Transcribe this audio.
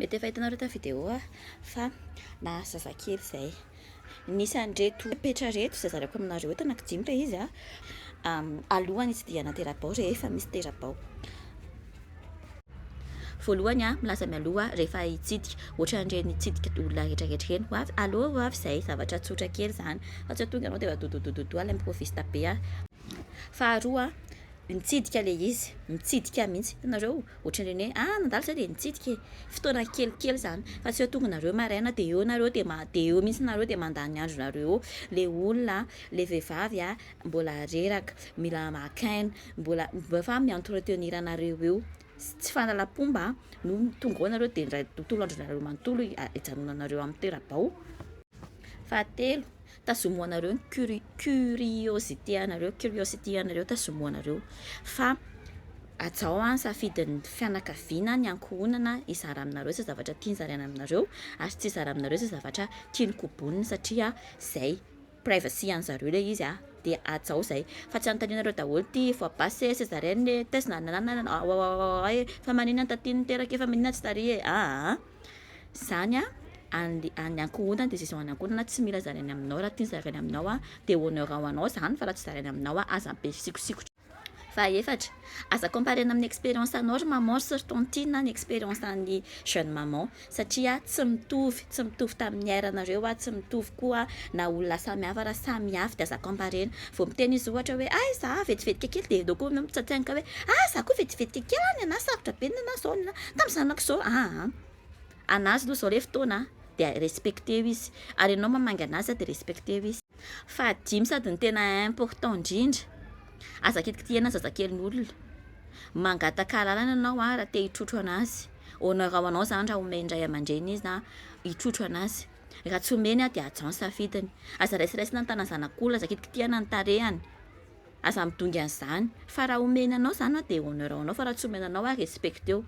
Mety efa hitanareo ta vidéo fa na zazakely izay nisy an'ireto fepetra reto izay zareko aminareo eto anankidimy ilay izy alohany fitsidihana tera-bao rehefa misy tera-bao. Voalohany milaza mialoha rehefa hitsidika ohatran'ireny hitsidika olona rehetrarehetra ireny ho avy aloha ho avy izay zavatra tsotra kely zany fa tsy tonga anao dia dododododo ilay improviste be faharoa mitsidika le izy mitsidika mihitsy itanareo ohatran'ireny hoe nandalo zay dia nitsidika fotoana kelikely zany fa tsy tonga nareo maraina dia eo nareo dia eo mihitsy nareo dia mandany andro nareo le olona le vehivavy mbola reraka mila maka-aina mbola fa mi-entretenir anareo eo tsy fanalam-pomba no tonga ao nareo dia indray tontolo andro nareo manontolo hijanonanareo amin'ny tera-bao. Fahatelo tazomoanareo curiosité anareo tazomoanareo fa atsao safidin'ny fianakaviana ny ankohonana izara aminareo izay zavatra tiany zaraina aminareo ary tsy zara aminareo izay zavatra tiany kobonina satria zay privacy an'zareo ilay izy dia atsao zay fa tsy anontanianareo daholo ty voapasy césarienne test fa maninona tatiany teraka fa maninona tsy tary zany any ankohonana décision any ankohonana tsy mila zarainy aminao raha tiany zarainy aminao dia honneur ho anao zany fa raha tsy zarainy aminao aza be sikosikotra. Fahaefatra aza comparena amin'ny expérience anao ry maman sy ry tontine ny expérience an'ny jeune maman satria tsy mitovy tamin'ny airanareo tsy mitovy koa na olona samihafa raha samihafa dia aza comparena vao miteny izy ohatra hoe za vetivetika kely dia doko mitsatsainga hoe za koa vetivetika kely any ana sarotra be na zao tamin'ny zanako zao anazy aloha zao le fotoana dia respecteo izy ary ianao mamangy anazy dia respecteo izy. Fahadimy sady ny tena important indrindra aza kitikitihana zazakelin'olona mangataka lalana ianao raha te hitrotro anazy honneur ho anao zany raha omeny indray aman-dreny izy na hitrotro anazy raha tsy omeny dia atsao safidiny aza raisiraisina ny tanany zanak'olona aza kitikitihana ny tarehany aza midongy an'izany fa raha omeny anao zany dia honneur ho anao fa raha tsy omeny anao respecteo.